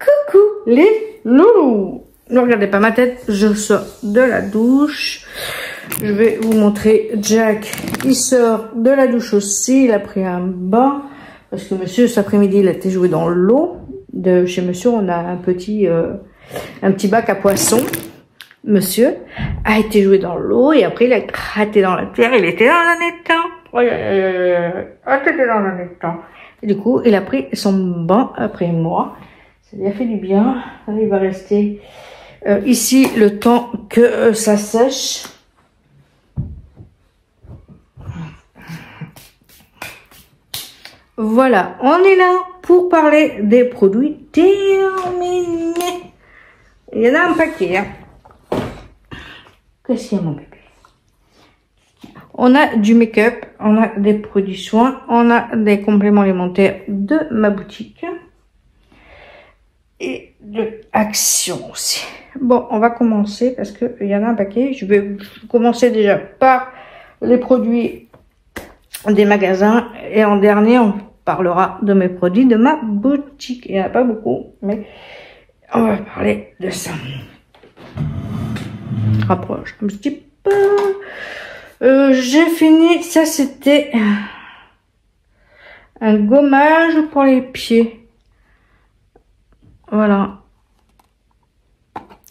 Coucou les loulous. Ne regardez pas ma tête, je sors de la douche. Je vais vous montrer Jack. Il sort de la douche aussi, il a pris un bain. Parce que monsieur, cet après-midi, il a été joué dans l'eau. De chez monsieur, on a un petit bac à poissons. Monsieur a été joué dans l'eau et après il a gratté dans la terre. Il était dans un étang. C'était dans un étang. Et du coup, il a pris son bain après moi. Ça lui a fait du bien. Il va rester ici le temps que ça sèche. Voilà, on est là pour parler des produits terminés. Il y en a un paquet. Hein. Qu'est-ce qu'il y a, mon bébé? On a du make-up, on a des produits soins, on a des compléments alimentaires de ma boutique. Et de Action aussi. Bon, on va commencer parce qu'il y en a un paquet. Je vais commencer déjà par les produits des magasins. Et en dernier, on parlera de mes produits de ma boutique. Il n'y en a pas beaucoup, mais on va parler de ça. Rapproche un petit peu. J'ai fini. Ça, c'était un gommage pour les pieds. Voilà.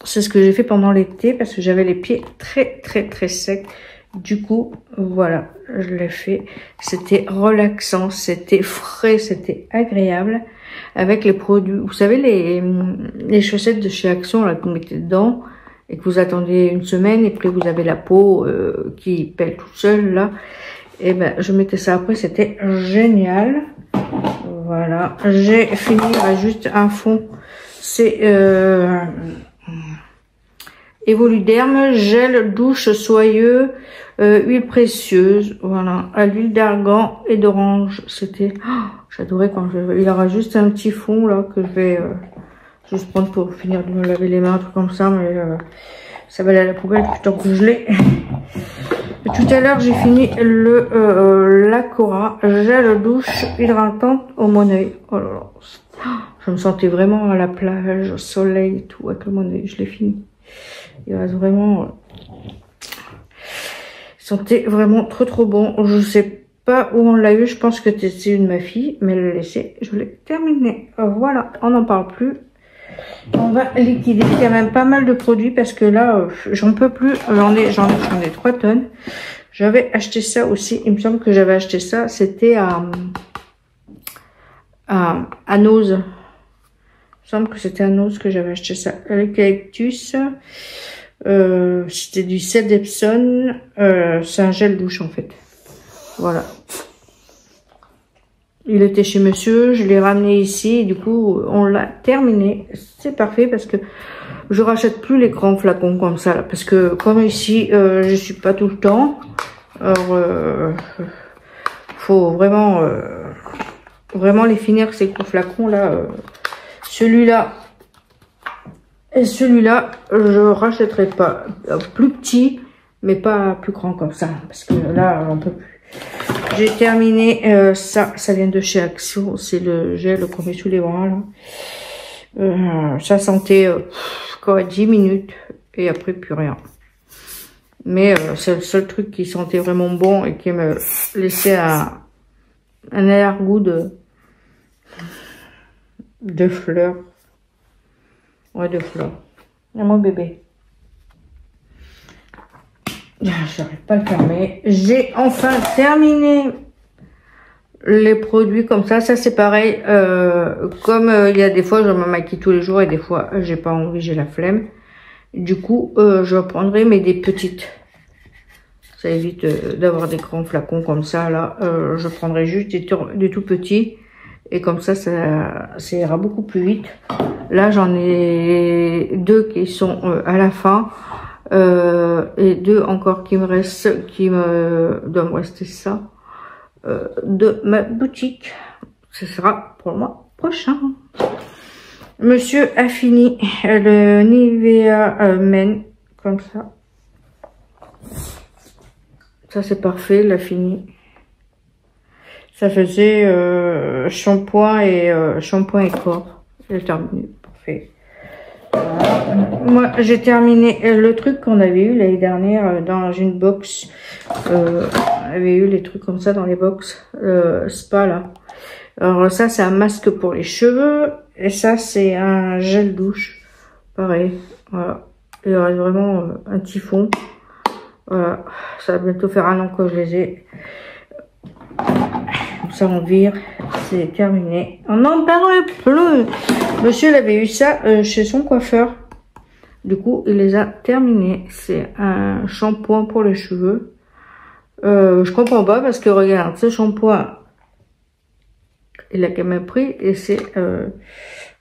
C'est ce que j'ai fait pendant l'été parce que j'avais les pieds très secs. Du coup, voilà, je l'ai fait. C'était relaxant, c'était frais, c'était agréable. Avec les produits, vous savez, les chaussettes de chez Action, là, que vous mettez dedans et que vous attendez une semaine et puis vous avez la peau qui pèle toute seule, là. Et ben, je mettais ça après, c'était génial. Voilà, j'ai fini, il reste juste un fond. C'est Evoluderm, gel douche soyeux, huile précieuse, voilà, à l'huile d'argan et d'orange. C'était, j'adorais quand il aura juste un petit fond là que je vais juste prendre pour finir de me laver les mains, un truc comme ça, mais ça va aller à la poubelle plutôt que je l'ai. Tout à l'heure, j'ai fini l'Acora gel douche hydratante au Moneuil. Oh là là. Je me sentais vraiment à la plage, au soleil et tout, avec le Moneuil. Je l'ai fini. Il reste vraiment... Il sentait vraiment trop bon. Je sais pas où on l'a eu. Je pense que c'est une de ma fille, mais elle l'a laissé. Je l'ai terminé. Voilà, on n'en parle plus. On va liquider quand même pas mal de produits parce que là, j'en peux plus. J'en ai 3 tonnes. J'avais acheté ça aussi. Il me semble que j'avais acheté ça. C'était à Nose. Il me semble que c'était à Nose que j'avais acheté ça. L'eucalyptus. C'était du sel d'Epsom. C'est un gel douche en fait. Voilà. Il était chez monsieur, je l'ai ramené ici et du coup on l'a terminé. C'est parfait parce que je rachète plus les grands flacons comme ça là, parce que comme ici je suis pas tout le temps. Alors faut vraiment les finir ces gros flacons là. Celui-là et celui-là je rachèterai pas. Plus petit mais pas plus grand comme ça parce que là on peut plus. J'ai terminé ça vient de chez Action, c'est le gel qu'on met sous les bras là. Ça sentait quoi 10 minutes et après plus rien. Mais c'est le seul truc qui sentait vraiment bon et qui me laissait un arrière-goût de fleurs. Ouais, de fleurs. Et mon bébé. J'arrive pas à le fermer. J'ai enfin terminé les produits comme ça. Ça c'est pareil. Comme il y a des fois je me maquille tous les jours et des fois j'ai pas envie, j'ai la flemme. Du coup je prendrai mais des petites. Ça évite d'avoir des grands flacons comme ça là. Je prendrai juste des tout petits et comme ça ira beaucoup plus vite. Là j'en ai 2 qui sont à la fin. Et 2 encore qui me restent, doit me rester ça, de ma boutique. Ce sera pour le mois prochain. Monsieur a fini le Nivea Men, comme ça. Ça c'est parfait, il a fini. Ça faisait shampoing et corps. J'ai terminé. parfait. Voilà. Moi, j'ai terminé le truc qu'on avait eu l'année dernière dans une box. On avait eu les trucs comme ça dans les box spa là. Alors ça, c'est un masque pour les cheveux. Et ça, c'est un gel douche. Pareil. Voilà. Il reste vraiment un petit fond. Voilà. Ça va bientôt faire 1 an que je les ai. Comme ça, on vire. C'est terminé. On n'en parle plus. Monsieur, il avait eu ça chez son coiffeur. Du coup, il les a terminés. C'est un shampoing pour les cheveux. Je comprends pas parce que regarde, ce shampoing, il a quand même pris et c'est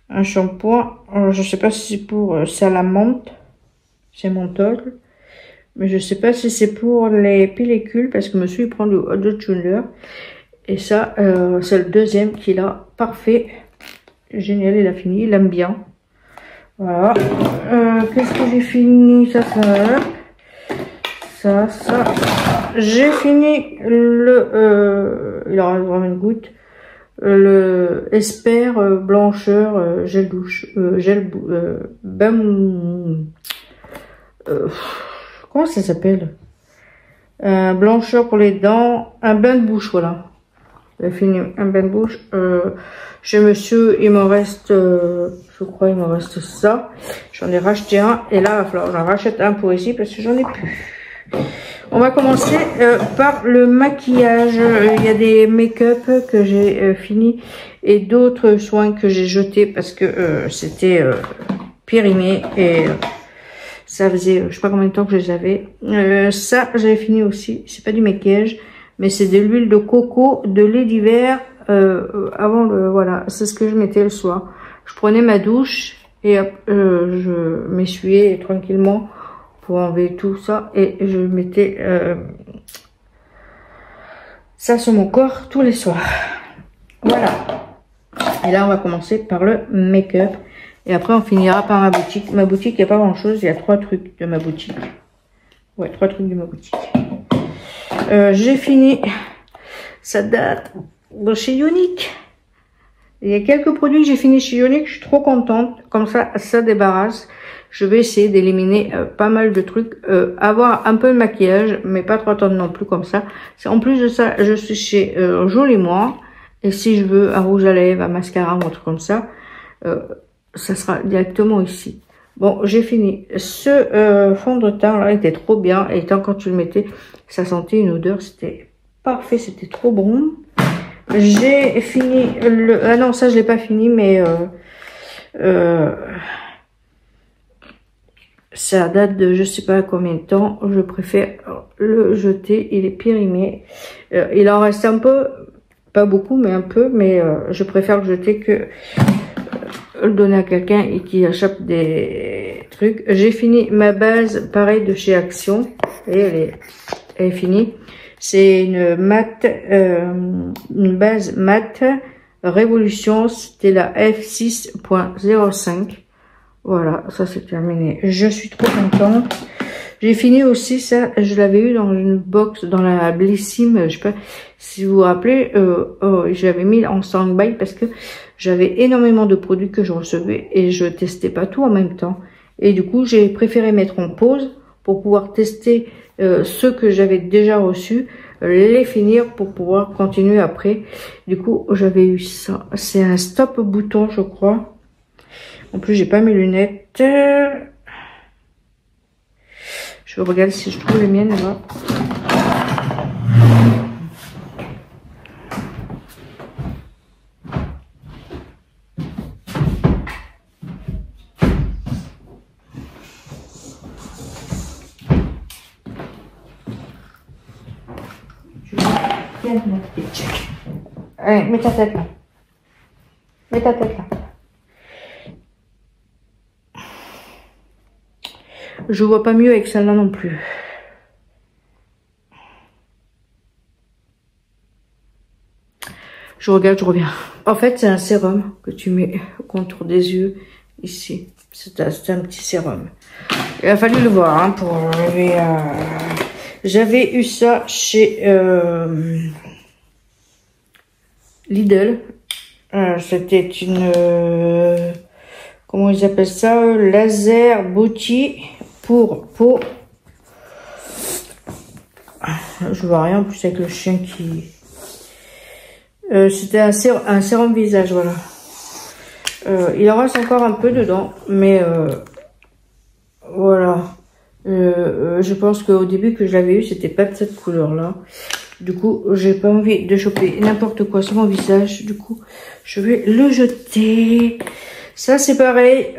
un shampoing. Je sais pas si c'est pour c'est à la menthe, c'est menthol, mais je sais pas si c'est pour les pellicules parce que monsieur il prend du Hot Junior et ça c'est le deuxième qu'il a parfait, génial, il a fini, il aime bien. Voilà. Qu'est-ce que j'ai fini? Ça. J'ai fini le... il en reste vraiment une goutte. Le Esper blancheur gel douche. Comment ça s'appelle? Blancheur pour les dents. Un bain de bouche, voilà. J'ai fini un bain de bouche. Chez monsieur, il me reste... je crois il me reste ça. J'en ai racheté un. Et là, il va falloir que j'en rachète un pour ici parce que j'en ai plus. On va commencer par le maquillage. Il y a des make-up que j'ai fini et d'autres soins que j'ai jetés parce que c'était périmé et ça faisait je sais pas combien de temps que je les avais. Ça, j'avais fini aussi. C'est pas du maquillage, mais c'est de l'huile de coco, de lait d'hiver avant le... Voilà, c'est ce que je mettais le soir. Je prenais ma douche et je m'essuyais tranquillement pour enlever tout ça et je mettais ça sur mon corps tous les soirs. Voilà. Et là on va commencer par le make-up et après on finira par ma boutique. Ma boutique, il n'y a pas grand chose, il y a 3 trucs de ma boutique. Ouais, 3 trucs de ma boutique. J'ai fini, ça date de chez Younique. Il y a quelques produits que j'ai fini chez Younique, je suis trop contente, comme ça débarrasse. Je vais essayer d'éliminer pas mal de trucs, avoir un peu de maquillage, mais pas 3 tonnes non plus comme ça. En plus de ça, je suis chez Joli Moi, et si je veux un rouge à lèvres, un mascara ou un truc comme ça, ça sera directement ici. Bon, j'ai fini. Ce fond de teint là était trop bien, et tant quand tu le mettais, ça sentait une odeur, c'était parfait, c'était trop bon. J'ai fini le... Ah non, ça je l'ai pas fini, mais... ça date de je sais pas combien de temps. Je préfère le jeter. Il est périmé. Il en reste un peu, pas beaucoup, mais un peu. Mais je préfère le jeter que le donner à quelqu'un et qui achète des trucs. J'ai fini ma base, pareil, de chez Action. Et elle est finie. C'est une mat, une base mat Révolution. C'était la F6.05. Voilà, ça c'est terminé. Je suis trop contente. J'ai fini aussi ça, je l'avais eu dans une box, dans la Blissim, je sais pas si vous vous rappelez, j'avais mis en stand-by parce que j'avais énormément de produits que je recevais et je testais pas tout en même temps. Et du coup, j'ai préféré mettre en pause pour pouvoir tester ceux que j'avais déjà reçus, les finir pour pouvoir continuer après. Du coup, j'avais eu ça. C'est un stop bouton, je crois. En plus, j'ai pas mes lunettes. Je regarde si je trouve les miennes là. Allez, mets ta tête là. Mets ta tête là. Je vois pas mieux avec celle-là non plus. Je regarde, je reviens. En fait, c'est un sérum que tu mets au contour des yeux, ici. C'est un petit sérum. Il a fallu le voir hein, pour enlever... J'avais eu ça chez Lidl. C'était une... comment ils appellent ça, laser body pour peau. Je vois rien en plus avec le chien qui... c'était un sérum visage, voilà. Il en reste encore un peu dedans, mais voilà. Je pense qu'au début que je l'avais eu, c'était pas de cette couleur-là. Du coup, j'ai pas envie de choper n'importe quoi sur mon visage. Du coup, je vais le jeter. Ça, c'est pareil.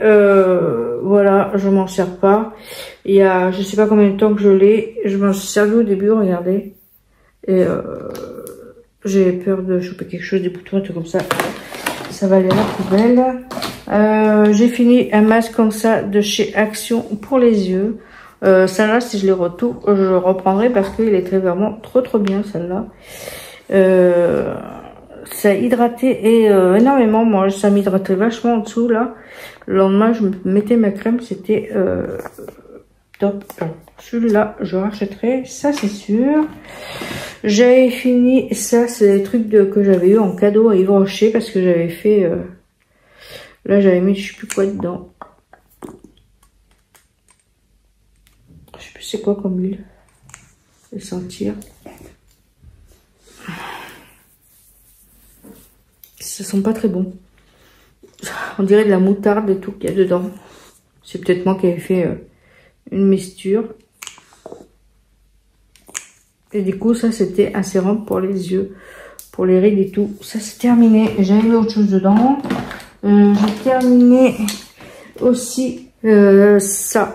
Voilà, je m'en sers pas. Il y a, je sais pas combien de temps que je l'ai. Je m'en suis servi au début, regardez. Et j'ai peur de choper quelque chose, des boutons, un truc comme ça. Ça va aller à la poubelle. J'ai fini un masque comme ça de chez Action pour les yeux. Celle-là, si je les retourne, je reprendrai parce qu'il est vraiment trop bien, celle-là. Ça a hydraté énormément. Moi, ça m'hydratait vachement en dessous, là. Le lendemain, je me mettais ma crème, c'était top. Celui-là, je rachèterai, ça c'est sûr. J'avais fini, ça c'est des trucs que j'avais eu en cadeau à Yves Rocher parce que j'avais fait... là, j'avais mis je sais plus quoi dedans. Je sais plus c'est quoi comme huile. Je vais sentir. Ça sent pas très bon. On dirait de la moutarde et tout qu'il y a dedans. C'est peut-être moi qui avais fait une mixture. Et du coup, ça c'était un sérum pour les yeux, pour les rides et tout. Ça c'est terminé. J'avais mis autre chose dedans. J'ai terminé aussi ça.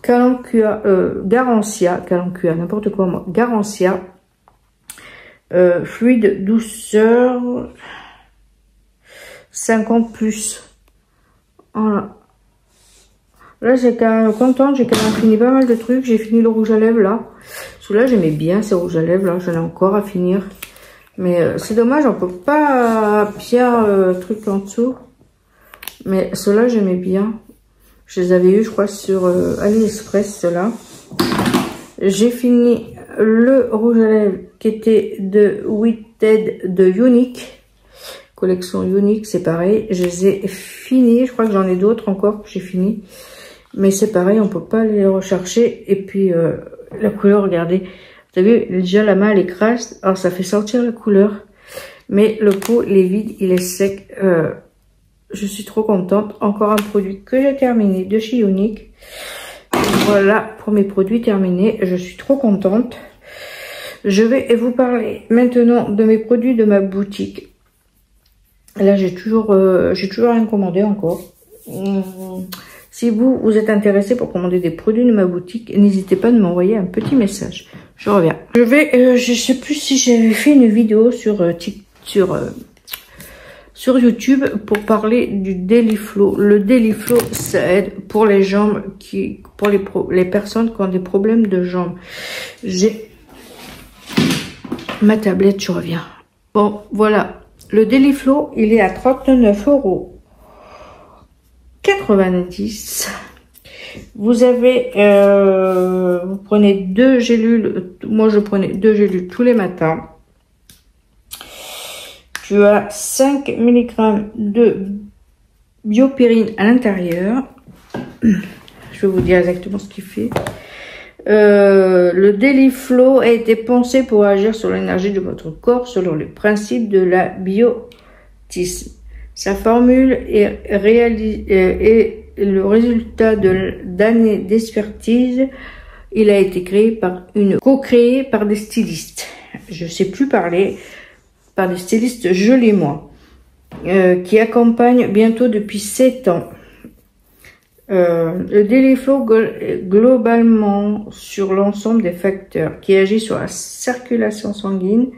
Calancua, Garancia, Calancua, n'importe quoi moi. Garancia. Fluide douceur 50 plus. Voilà. Là, j'ai quand même contente, j'ai quand même fini pas mal de trucs. J'ai fini le rouge à lèvres là. Celui-là, j'aimais bien ces rouges à lèvres là. J'en ai encore à finir. Mais c'est dommage, on peut pas bien truc en dessous. Mais ceux-là, j'aimais bien. Je les avais eu, je crois, sur AliExpress, ceux-là. J'ai fini le rouge à lèvres qui était de Witted de Unique. Collection Unique, c'est pareil. Je les ai finis. Je crois que j'en ai d'autres encore que j'ai fini. Mais c'est pareil, on peut pas les rechercher. Et puis, la couleur, regardez. Vous avez vu, déjà la main, elle est crasse. Alors, ça fait sortir la couleur. Mais le pot, il est vide, il est sec. Je suis trop contente. Encore un produit que j'ai terminé de chez Unique. Voilà pour mes produits terminés. Je suis trop contente. Je vais vous parler maintenant de mes produits de ma boutique. Là, j'ai toujours rien commandé encore. Si vous êtes intéressé pour commander des produits de ma boutique, n'hésitez pas à m'envoyer un petit message. Je reviens. Je sais plus si j'avais fait une vidéo sur YouTube pour parler du Daily Flow. Le Daily Flow, ça aide pour les jambes, pour les personnes qui ont des problèmes de jambes. J'ai ma tablette, je reviens. Bon, voilà. Le Daily Flow, il est à 39,90 €. Vous avez, vous prenez 2 gélules. Moi, je prenais 2 gélules tous les matins. Tu as 5 mg de biopérine à l'intérieur. Je vais vous dire exactement ce qu'il fait. Le Daily Flow a été pensé pour agir sur l'énergie de votre corps selon les principes de la biotisme. Sa formule est le résultat d'années d'expertise. Il a été co-créé par des stylistes. Je sais plus parler. Par des stylistes jolis moi, qui accompagnent bientôt depuis 7 ans. Le Daily Flow globalement sur l'ensemble des facteurs qui agissent sur la circulation sanguine.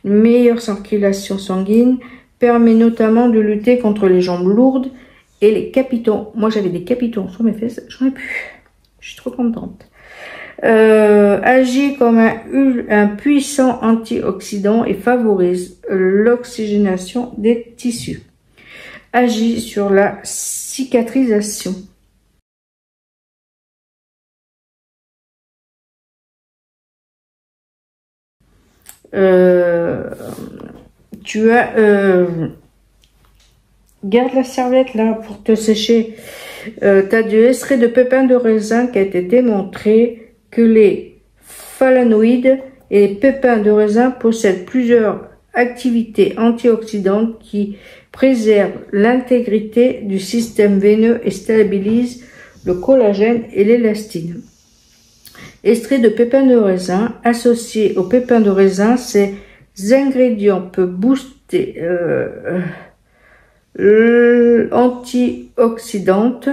Une meilleure circulation sanguine permet notamment de lutter contre les jambes lourdes et les capitons. Moi j'avais des capitons sur mes fesses, j'en ai plus. Je suis trop contente. Agit comme un puissant antioxydant et favorise l'oxygénation des tissus. Agit sur la cicatrisation. Tu as garde la serviette là pour te sécher. Tu as du extrait de pépins de raisin qui a été démontré que les flavonoïdes et les pépins de raisin possèdent plusieurs activités antioxydantes qui préservent l'intégrité du système veineux et stabilisent le collagène et l'élastine. Extrait de pépins de raisin associé aux pépins de raisin, ces ingrédients peuvent booster l'antioxydante,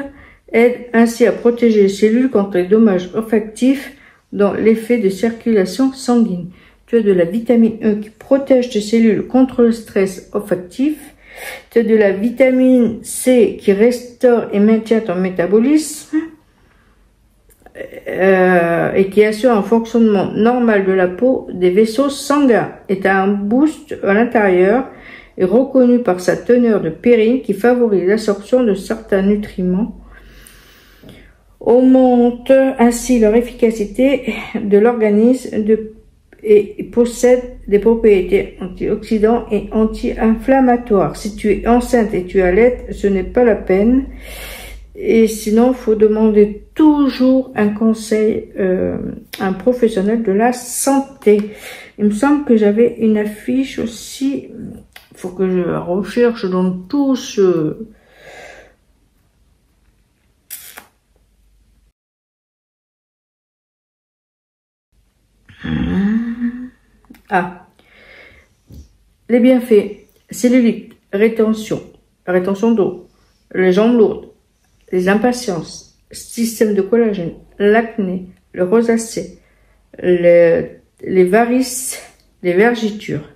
aide ainsi à protéger les cellules contre les dommages olfactifs dans l'effet de circulation sanguine. Tu as de la vitamine E qui protège tes cellules contre le stress olfactif. Tu as de la vitamine C qui restaure et maintient ton métabolisme et qui assure un fonctionnement normal de la peau des vaisseaux sanguins. Et tu as un boost à l'intérieur est reconnu par sa teneur de périne qui favorise l'absorption de certains nutriments, augmente ainsi leur efficacité de l'organisme et possède des propriétés antioxydantes et anti-inflammatoires. Si tu es enceinte et tu allaites, ce n'est pas la peine. Et sinon, il faut demander toujours un conseil à un professionnel de la santé. Il me semble que j'avais une affiche aussi. Il faut que je recherche dans tous. Les bienfaits: cellulite, rétention d'eau, les jambes lourdes, les impatiences, système de collagène, l'acné, le rosacée, les varices, les vergitures.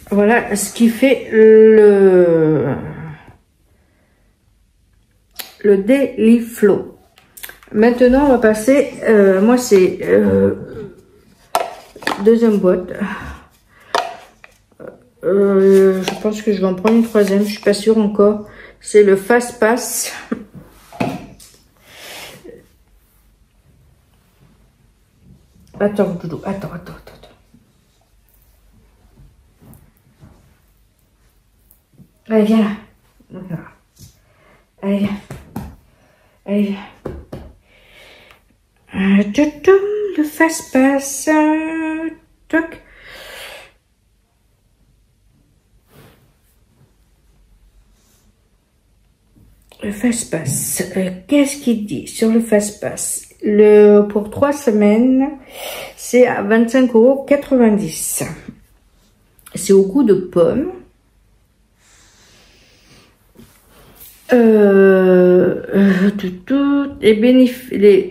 Voilà ce qui fait le Daily-Flow. Maintenant, on va passer, moi c'est deuxième boîte. Je pense que je vais en prendre une troisième, je suis pas sûre encore. C'est le Fast Pass. Attends, Doudou, attends. Allez, viens là. Voilà. Allez, viens. Allez, viens. Le Fast Pass. Toc. Le Fast Pass. Qu'est-ce qu'il dit sur le Fast Pass? Pour 3 semaines, c'est à 25,90 €. C'est au goût de pomme. Les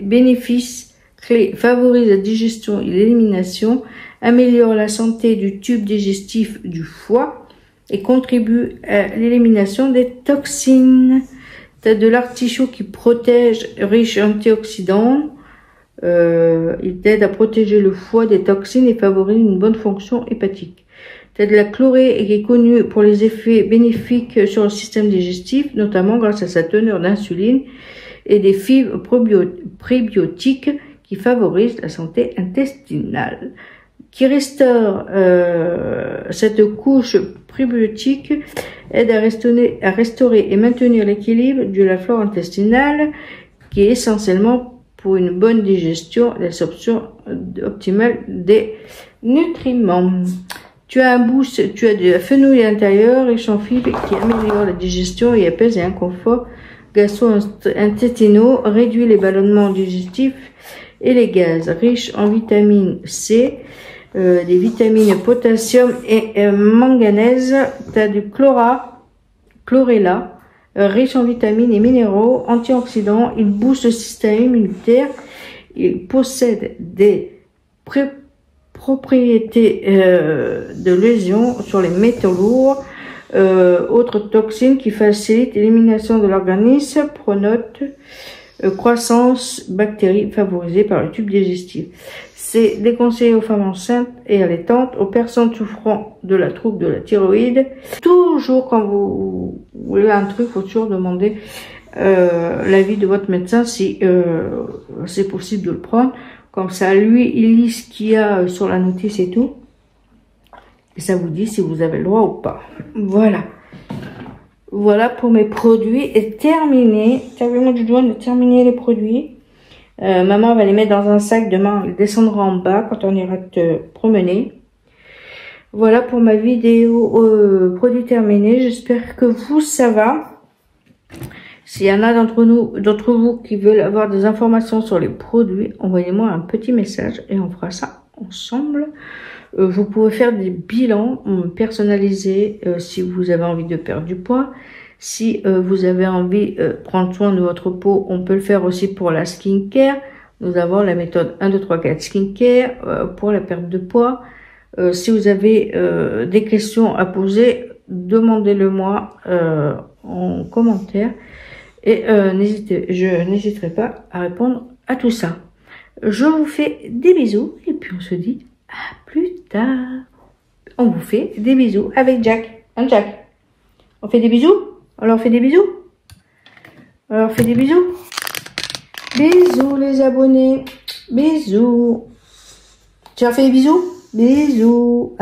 bénéfices clés favorisent la digestion et l'élimination, améliorent la santé du tube digestif du foie et contribuent à l'élimination des toxines. Tu as de l'artichaut qui protège, riche en antioxydants. Il t'aide à protéger le foie des toxines et favorise une bonne fonction hépatique. Tu as de la chlorée qui est connue pour les effets bénéfiques sur le système digestif, notamment grâce à sa teneur d'insuline et des fibres prébiotiques qui favorisent la santé intestinale. Qui restaure cette couche prébiotique, aide à restaurer et maintenir l'équilibre de la flore intestinale qui est essentiellement pour une bonne digestion et l'absorption optimale des nutriments. Tu as un boost, tu as de la fenouil intérieur riche en fibres qui améliore la digestion et apaise les inconforts gastro-intestinaux, réduit les ballonnements digestifs et les gaz, riche en vitamine C, des vitamines potassium et manganèse. Tu as du chlorella, riche en vitamines et minéraux, antioxydants. Il booste le système immunitaire. Il possède des propriétés de lésion sur les métaux lourds. Autres toxines qui facilitent l'élimination de l'organisme, pronote croissance bactérie favorisée par le tube digestif. C'est déconseillé aux femmes enceintes et allaitantes, aux personnes souffrant de la trouble de la thyroïde. Toujours quand vous voulez un truc, faut toujours demander l'avis de votre médecin si c'est possible de le prendre. Comme ça, lui, il lit ce qu'il y a sur la notice et tout. Et ça vous dit si vous avez le droit ou pas. Voilà. Voilà pour mes produits et terminé. Terminé du doigt de terminer les produits. Maman va les mettre dans un sac. Demain, elle descendra en bas quand on ira te promener. Voilà pour ma vidéo produits terminés. J'espère que vous, ça va. S'il y en a d'entre vous qui veulent avoir des informations sur les produits, envoyez-moi un petit message et on fera ça ensemble. Vous pouvez faire des bilans personnalisés si vous avez envie de perdre du poids. Si vous avez envie de prendre soin de votre peau, on peut le faire aussi pour la skincare. Nous avons la méthode 1, 2, 3, 4 skincare pour la perte de poids. Si vous avez des questions à poser, demandez-le moi en commentaire. Et je n'hésiterai pas à répondre à tout ça. Je vous fais des bisous et puis on se dit à plus tard. On vous fait des bisous avec Jack. Hein, Jack? On fait des bisous? On leur fait des bisous? On leur fait des bisous? Bisous les abonnés. Bisous. Tu as fait des bisous? Bisous.